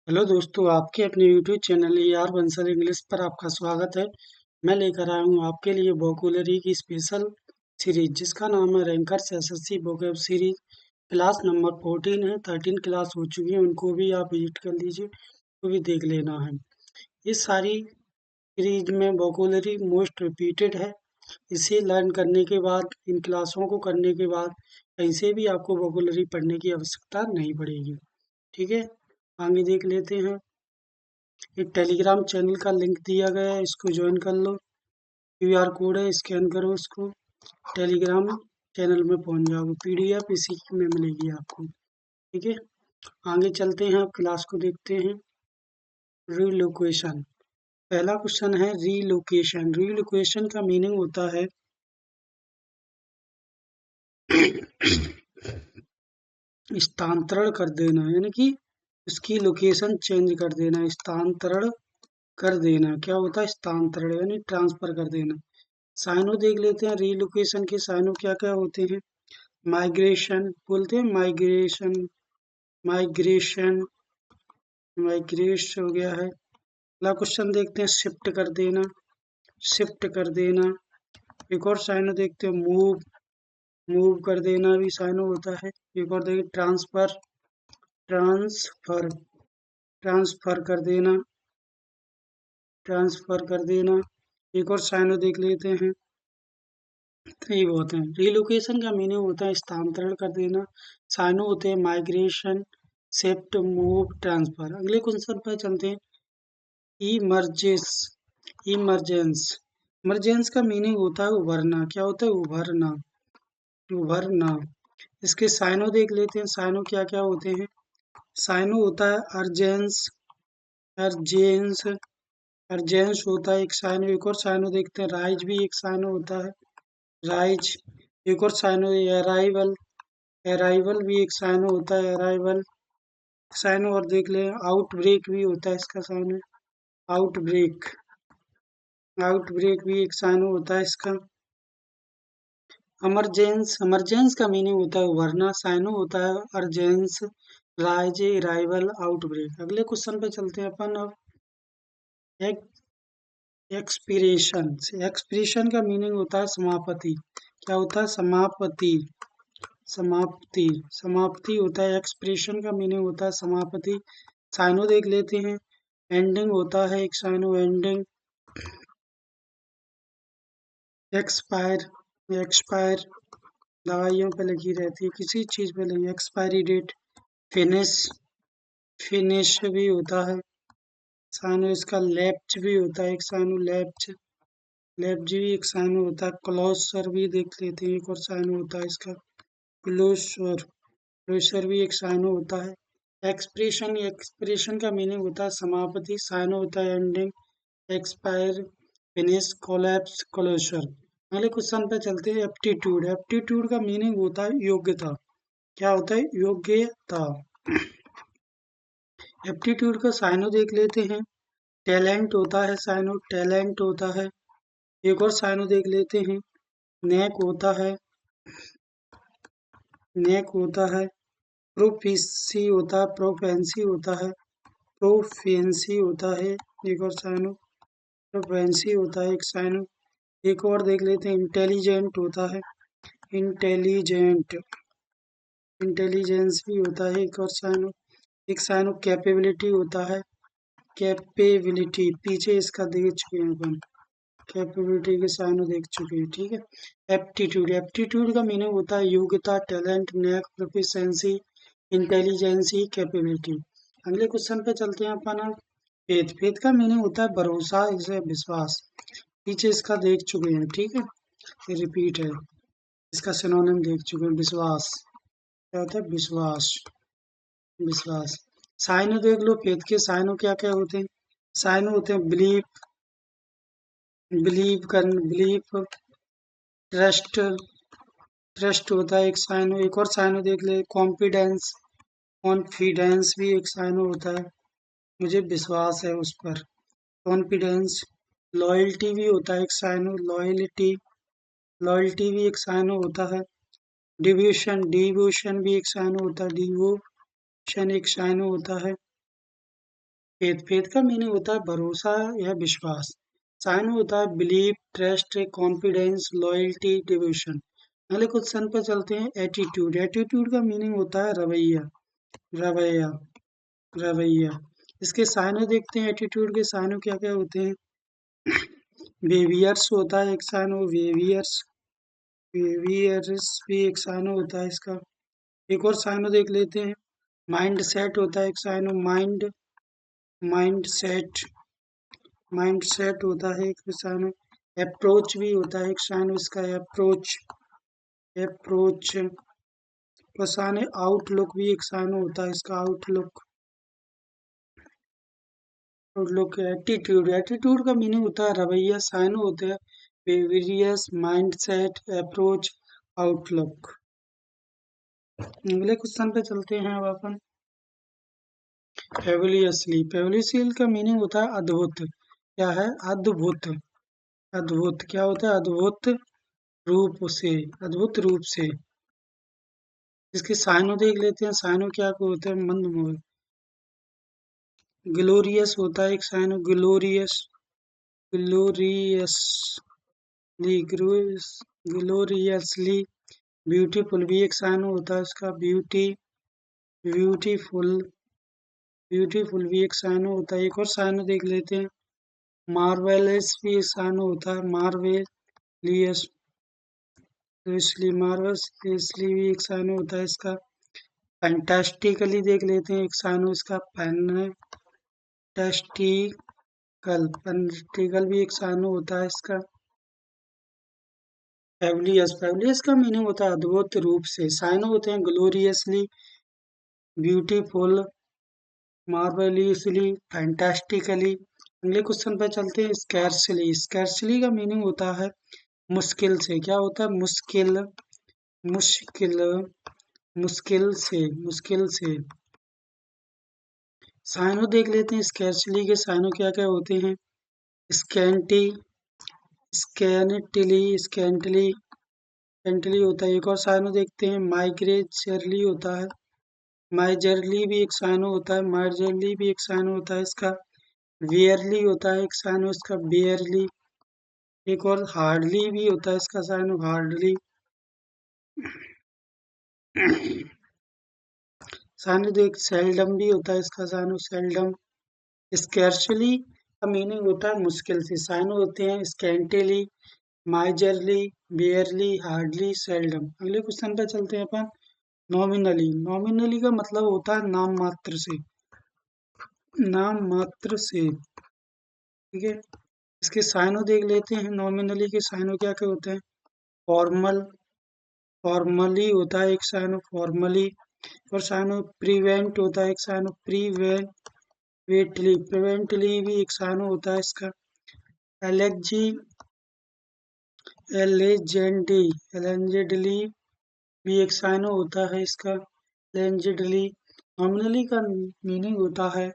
Hello दोस्तों, आपके अपने YouTube channel AR Bansal English पर आपका स्वागत है। मैं लेकर आया हूँ आपके लिए वोकैबुलरी की स्पेशल सीरीज जिसका नाम है rankers SSC vocab series. Class number 14 है, 13 क्लास हो चुकी है, उनको भी आप विजिट कर लीजिए, वो भी देख लेना है। ये सारी सीरीज में वोकैबुलरी मोस्ट रिपीटेड है। इसे लर्न करने के बाद, इन क्लासों को करने के बाद कहीं से भी आपको वोकैबुलरी पढ़ने की आवश्यकता नहीं पड़ेगी। ठीक है, आगे देख लेते हैं। एक टेलीग्राम चैनल का लिंक दिया गया है, इसको ज्वाइन कर लो। क्यूआर कोड है, स्कैन करो इसको, टेलीग्राम चैनल में पहुंच जाओगे। पीडीएफ इसी में मिलेगी आपको। ठीक है, आगे चलते हैं, अब क्लास को देखते हैं। रीलोकेशन। पहला क्वेश्चन है रीलोकेशन। रीलोकेशन का मीनिंग होता है स्थानांतरण कर देना, यानी कि उसकी लोकेशन चेंज कर देना। स्थानांतरण कर देना क्या होता है? स्थानांतरण यानी ट्रांसफर कर देना। साइनो देख लेते हैं। रीलोकेशन के साइनो क्या क्या होते हैं? माइग्रेशन बोलते हैं, माइग्रेशन, माइग्रेशन, माइग्रेश हो गया है। अगला क्वेश्चन देखते हैं, शिफ्ट कर देना, शिफ्ट कर देना। एक और साइनो देखते हैं, मूव, मूव कर देना भी साइनो होता है। एक और देखिए, ट्रांसफर, ट्रांसफर, ट्रांसफर कर देना, ट्रांसफर कर देना। एक और साइनो देख लेते हैं। ये बहुत हैं। रिलोकेशन का मीनिंग होता है स्थानांतरण कर देना। साइनो होते हैं माइग्रेशन, शिफ्ट, मूव, ट्रांसफर। अगले क्वेश्चन पर चलते हैं। इमर्जेंस, इमरजेंस, इमरजेंस का मीनिंग होता है उभरना। क्या होता है? उभरना, उभरना। इसके साइनो देख लेते हैं। साइनो क्या क्या होते हैं? साइनो होता है अर्जेंस, अर्जेंस, अर्जेंस होता है एक साइनो। एक और साइनो देखते हैं, राइज भी एक साइनो होता है, राइज। एक और साइनो अराइवल, अराइवल भी एक साइनो होता है, अराइवल साइनो। और देख ले, आउट ब्रेक भी होता है इसका synonym, outbreak, outbreak भी एक साइनो होता है इसका। अमरजेंस, अमरजेंस का मीनिंग होता है उभरना। साइनो होता है अर्जेंस, राइज, अराइवल, आउट ब्रेक। अगले क्वेश्चन पे चलते हैं अपन अब। एक एक्सपीरेशन, एक्सपीरेशन का मीनिंग होता है समाप्ति। क्या होता है? समाप्ति, समाप्ति, समाप्ति होता है। एक्सप्रेशन का मीनिंग होता है समाप्ति। साइनो देख लेते हैं। एंडिंग होता है एक साइनो, एंडिंग। एक्सपायर, एक्सपायर दवाइयों पे लगी रहती है, किसी चीज पे लगी, एक्सपायरी डेट। फिनिश, फिनिश भी होता है साइनो इसका। लैप्च भी होता है एक साइनो, लैप्च, लैप्च भी एक साइनो होता है। क्लोजर भी देख लेते हैं, एक और साइनो होता है इसका, क्लोजर, क्लोजर भी एक साइनो होता है। एक्सप्रेशन, एक्सप्रेशन का मीनिंग होता है समाप्ति। साइनो होता है ending, expire, finish, collapse, closure. अगले क्वेश्चन पे चलते हैं। एप्टीट्यूड, एप्टीट्यूड का मीनिंग होता है योग्यता। क्या होता है? योग्यता। एप्टीट्यूड का साइनो देख लेते हैं। टैलेंट होता है साइनो, टैलेंट होता है। एक और साइनो देख लेते हैं। नेक होता है, नेक होता है। प्रोफिसी होता है, प्रोफेंसी होता है, प्रोफेंसी होता है। एक और साइनो प्रोफेंसी होता है एक साइनो। एक और देख लेते हैं। इंटेलिजेंट होता है, इंटेलिजेंट, इंटेलिजेंस भी होता है एक और साइनो। एक साइनो कैपेबिलिटी होता है, कैपेबिलिटी, पीछे इसका देख चुके हैं अपन, कैपेबिलिटी के साइनो देख चुके हैं। ठीक है। एप्टीट्यूड, एप्टीट्यूड का मीनिंग होता है योग्यता, टैलेंट, नेक, प्रोफिशिएंसी, इंटेलिजेंसी, कैपेबिलिटी। अगले क्वेश्चन पे चलते हैं अपन। फेथ, फेथ का मीनिंग होता है भरोसा, इसे विश्वास। पीछे इसका देख चुके हैं। ठीक है, ये रिपीट है, इसका सिनोनिम देख चुके हैं। विश्वास, क्या होता है? विश्वास, विश्वास। साइनो देख लो, फेथ के साइनो क्या क्या होते हैं? साइनो होते हैं बिलीव, बिलीव कर, बिलीव, ट्रस्ट, ट्रस्ट होता है एक साइनो। एक और साइनो देख ले, कॉन्फिडेंस, कॉन्फिडेंस भी एक साइनो होता है, मुझे विश्वास है उस पर, कॉन्फिडेंस। लॉयल्टी भी होता है एक साइनो, लॉयल्टी, लॉयल्टी भी एक साइनो होता है। डिवोशन, डिवोशन भी एक साइनो होता है, डिवोशन एक साइनो होता है। फेथ का मीनिंग होता है भरोसा या विश्वास। साइनो होता है believe, trust, confidence, loyalty, devotion. अगले क्वेश्चन पे चलते हैं। एटीट्यूड। एटीट्यूड का मीनिंग होता है रवैया, रवैया, रवैया। इसके साइनो देखते हैं। एटीट्यूड के साइनो क्या क्या होते हैं। बेवियर्स होता है एक साइनो, वेवियर्स, वेवियर्स भी एक साइनो होता है इसका। एक और साइनो देख लेते हैं। माइंड सेट होता है एक synonym, mind, mindset, mindset होता है एक साइनो। अप्रोच भी होता है एक साइनो इसका, अप्रोच, अप्रोच। साइनो आउटलुक भी एक साइनो होता है इसका, आउटलुक, आउटलुक। एटीट्यूड। एटीट्यूड का मीनिंग होता है रवैया। साइनो होते हैं बेवियर्स, माइंड सेट, अप्रोच, आउटलुक। अगले क्वेश्चन पे चलते हैं अब अपन। फेबुलियसली। फेबुलियसली का मीनिंग होता है अद्भुत। क्या है? अद्भुत, अद्भुत। क्या होता है? अद्भुत रूप से, अद्भुत रूप से। इसके साइनो देख लेते हैं। साइनो क्या को होते हैं? मंदमोह। ग्लोरियस होता है एक synonym, glorious, gloriously, gloriously. Beautiful भी एक साइनो होता है इसका, ब्यूटी, ब्यूटीफुल, ब्यूटीफुल भी एक साइनो होता है। एक और साइनो देख लेते हैं। मार्वेलस भी एक साइनो होता है, मार्वेलियस, इसलिए मार्वल्स, इसलिए भी एक साइनो होता है इसका। फैंटास्टिकली देख लेते हैं। एक साइनो इसका फैंटास्टिकल, फैंटास्टिकल भी एक साइनो होता है इसका। फेबुलियस। फेबुलियस का मीनिंग होता है अद्भुत रूप से। साइनो होते हैं ग्लोरियसली, ब्यूटीफुल, मार्वेलियसली, फैंटास्टिकली। अगले क्वेश्चन पर चलते हैं। स्कैर्सली। स्कैर्सली का मीनिंग होता है मुश्किल से। क्या होता है? मुश्किल, मुश्किल, मुश्किल से, मुश्किल से। साइनो देख लेते हैं। स्कैर्सली के साइनो क्या क्या होते हैं। स्कैंटी, स्कैनिटली, स्कैंटली, स्कैंटली होता है। एक और साइनो देखते हैं। माइग्रेचरली होता है, माइजरली भी एक साइनो होता है, माइजरली भी एक साइनो होता है इसका। वियरली होता है एक साइनो इसका, बियरली। एक और हार्डली भी होता है इसका साइनो, हार्डली। साइनो देख, सेल्डम भी होता है इसका साइनो, सेल्डम। स्कैर्सली का मीनिंग होता है मुश्किल से। साइनो होते हैं स्कैंटेली, माइजरली, बियरली, हार्डली, सेल्डम। अगले क्वेश्चन पे चलते हैं अपन। नॉमिनली। नॉमिनली का मतलब होता है नाम मात्र से, नाम मात्र से। ठीक है। इसके साइनो देख लेते हैं। नॉमिनली के साइनो क्या क्या होते हैं। फॉर्मल, फॉर्मली होता है एक साइनो, फॉर्मली। और साइनो प्रिवेंट होता है एक साइनो, प्रिवेंटली, प्रिवेंटली भी एक साइनो होता है इसका। एलेक्जी, एलेजेंडी, एलेंजेडली भी एक साइनो होता है इसका, एलेंजेडली। नॉमिनली का मीनिंग होता है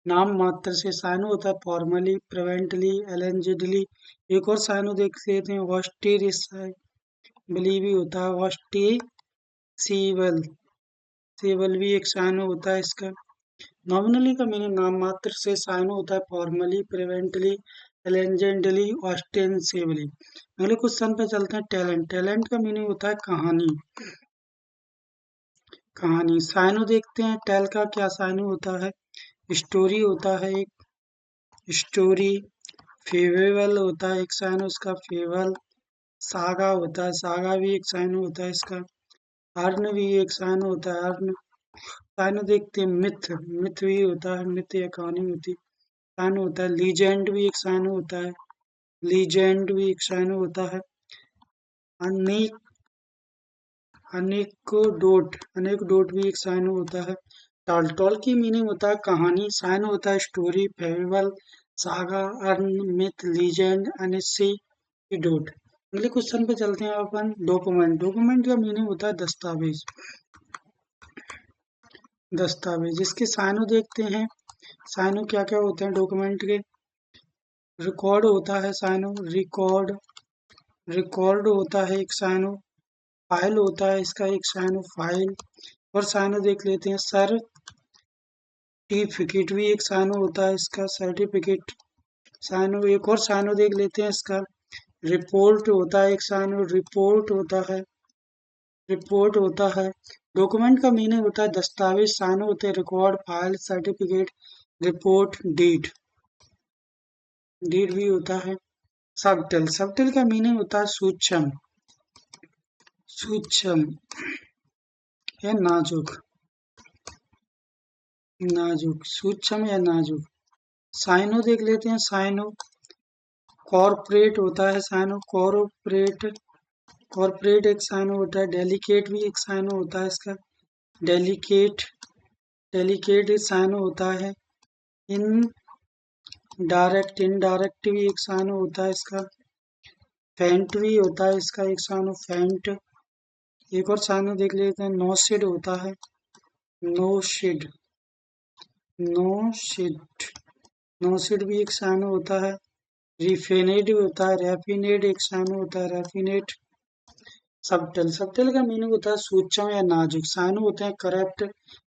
नाम मात्र से। साइनो होता है फॉर्मली, प्रिवेंटली, एलेंजेडली। एक और साइनो देख लेते हैं। ऑस्टिरिसाइबली भी होता है, ऑस्टिसिबल, सिबल भी एक साइनो होता है इसका। नॉमिनली का मीनिंग नाम मात्र से। साइनो होता है फॉर्मली, प्रिवेंटली, एलेंजेंडली, ऑस्टेंसिबली। अगले क्वेश्चन पे चलते हैं। टैलेंट। टैलेंट का मीनिंग होता है कहानी, कहानी। साइनो देखते हैं। टेल का क्या साइनो होता है। स्टोरी होता है एक, स्टोरी। फेबल होता है एक साइनो इसका, फेबल। सागा होता है, सागा भी एक साइनो होता है इसका। अर्न भी एक साइनो होता है, अर्न। साइनो देखते हैं। मिथ, मिथ भी होता है, मिथ या कहानी होती है, साइनो होता है। लीजेंड भी एक साइनो होता है, लीजेंड भी एक साइनो होता है। अनेक, अनेक्डोट, अनेक्डोट भी एक साइनो होता है। टॉल, टॉल की मीनिंग होता है कहानी। साइनो होता है story, fable, saga, yarn, myth, legend, anecdote. अगले क्वेश्चन पे चलते हैं अपन। डॉक्यूमेंट। डॉक्यूमेंट का मीनिंग होता है दस्तावेज, दस्तावेज। इसके साइनो देखते हैं। साइनो क्या क्या होते हैं डॉक्यूमेंट के। रिकॉर्ड होता है साइनो, रिकॉर्ड, रिकॉर्ड होता है एक साइनो। फाइल होता है इसका एक साइनो, फाइल। और साइनो देख लेते हैं। सर, सर्टिफिकेट भी एक साइनो होता है इसका, सर्टिफिकेट साइनो। एक और साइनो देख लेते हैं इसका। रिपोर्ट होता है एक साइनो, रिपोर्ट होता है, रिपोर्ट होता है। डॉक्यूमेंट का मीनिंग होता है दस्तावेज, साइनो होते हैं record, file, certificate, report, deed, deed भी होता है। सबटल, सबटल का मीनिंग होता है सूक्ष्म, सूक्ष्म या नाजुक, नाजुक, सूक्ष्म या नाजुक। साइनो देख लेते हैं, साइनो कॉर्पोरेट होता है, साइनो कॉर्पोरेट, कॉर्पोरेट एक साइनो होता है। डेलिकेट भी एक साइनो होता है इसका, डेलिकेट, डेलिकेट एक साइनो होता है। इन डायरेक्ट, इनडायरेक्ट भी एक साइनो होता है इसका। फेंट भी होता है इसका एक साइनो, फेंट। एक और साइनो देख लेते हैं, नो शेड होता है, no shade, no shade, no शेड भी एक साइनो होता है। रिफिनेड होता है, रैफिनेड एक साइनो होता है, रैफिनेट। सबटल, सबटल का मीनिंग होता है सूक्ष्म या नाजुक। साइनो होते हैं करप्ट,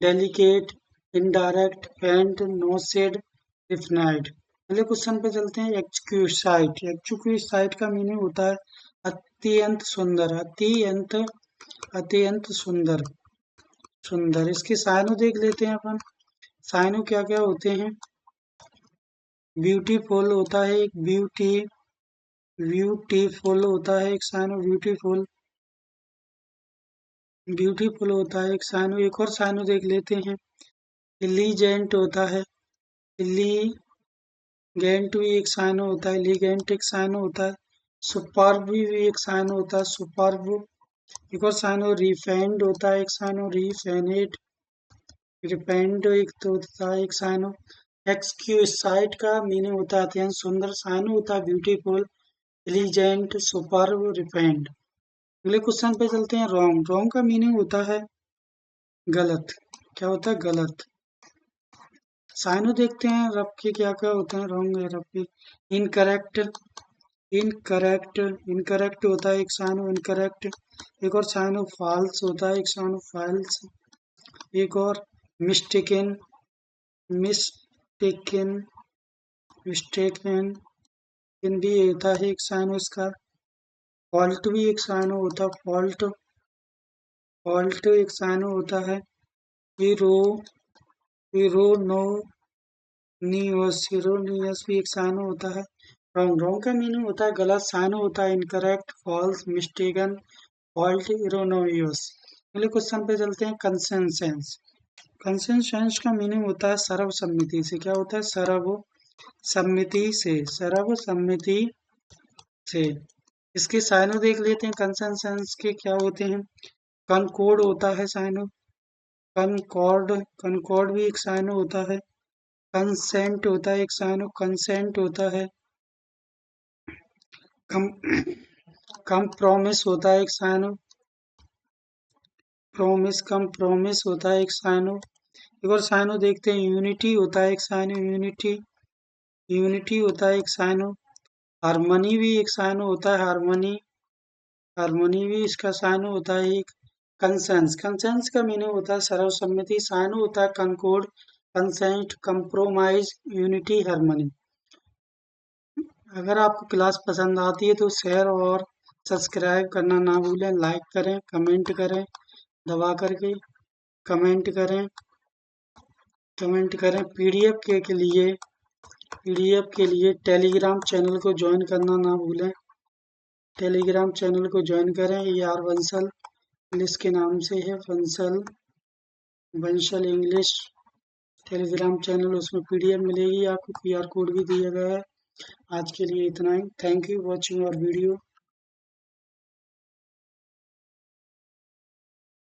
डेलिकेट, इनडायरेक्ट, फेंट, नो शेड, रिफिनाइड। अगले क्वेश्चन पे चलते हैं। एक्सक्यूसाइट, एक्सक्यूसाइट का मीनिंग होता है अत्यंत सुंदर, अत्यंत, अत्यंत सुंदर, सुंदर। इसके साइनो देख लेते हैं अपन। साइनो क्या क्या होते हैं। ब्यूटीफुल होता है एक, ब्यूटी, ब्यूटीफुल होता है एक साइनो, ब्यूटीफुल, ब्यूटीफुल होता है एक साइनो। एक और साइनो देख लेते हैं। इलीजेंट होता है, इलीगेंट भी एक साइनो होता है, इलीगेंट एक साइनो होता है। सुपर्ब भी एक साइनो होता है, सुपर्ब। एक और साइनो रिफाइंड होता है एक साइनो, रिफाइनेट, रिफाइंड एक तो होता है एक साइनो। एक्सक्यूसाइट का मीनिंग होता है अत्यंत सुंदर, साइनो होता है ब्यूटीफुल, एलिजेंट, सुपर्ब, रिफाइंड। अगले क्वेश्चन पे चलते हैं। रॉन्ग, रॉन्ग का मीनिंग होता है गलत। क्या होता है? गलत। साइनो देखते हैं रब के क्या क्या होते हैं। रॉन्ग है रब के। इनकरेक्ट, इनकरेक्ट, इनकरेक्ट होता है एक साइनो, इनकरेक्ट। एक और साइनो फॉल्स होता है एक साइनो, फॉल्स। एक और मिस्टेकन, मिस्टेकन, मिस्टेकन, इन भी होता है एक साइनो इसका। फॉल्ट भी एक साइनो होता है, फॉल्ट, फॉल्ट एक साइनो होता है। हीरो, हीरो, नो, नियस, हीरोनियस भी एक साइनो होता है। रॉन्ग, रॉन्ग का मीनिंग होता है गलत, साइनो होता है इनकरेक्ट, फॉल्स, मिस्टेकन, फॉल्ट, इरोनोइयस। अगले क्वेश्चन पे चलते हैं। कंसेंसेंस, कंसेंसेंस का मीनिंग होता है सर्वसम्मति से। क्या होता है? सर्वसम्मति से, सर्वसम्मति से। इसके साइनो देख लेते हैं। कंसेंसेंस के क्या होते हैं। कनकॉर्ड होता है साइनो, कनकॉर्ड, कनकॉर्ड भी एक साइनो होता है। कंसेंट होता है एक साइनो, कंसेंट होता है। कम, कम प्रोमिस होता है एक साइनो, प्रोमिस, कम प्रोमिस होता है एक साइनो। एक और साइनो देखते हैं। यूनिटी होता है एक साइनो, यूनिटी, यूनिटी होता है एक साइनो। हारमनी भी एक साइनो होता है, हारमनी, हारमोनी भी इसका साइनो होता है एक। कंसेंस, कंसेंस का मीनिंग होता है सर्वसम्मति, साइनो होता है कंकोर्ड, कंसेंट, कंप्रोमाइज, यूनिटी, हारमनी। अगर आपको क्लास पसंद आती है तो शेयर और सब्सक्राइब करना ना भूलें। लाइक करें, कमेंट करें, दबा करके कमेंट करें, कमेंट करें। पीडीएफ के लिए टेलीग्राम चैनल को ज्वाइन करना ना भूलें। टेलीग्राम चैनल को ज्वाइन करें। ये आर बंसल इंग्लिश के नाम से है, Bansal, Bansal English Telegram channel. उसमें पीडीएफ मिलेगी आपको, क्यूआर कोड भी दिया गया है। आज के लिए इतना ही। Thank you watching our video.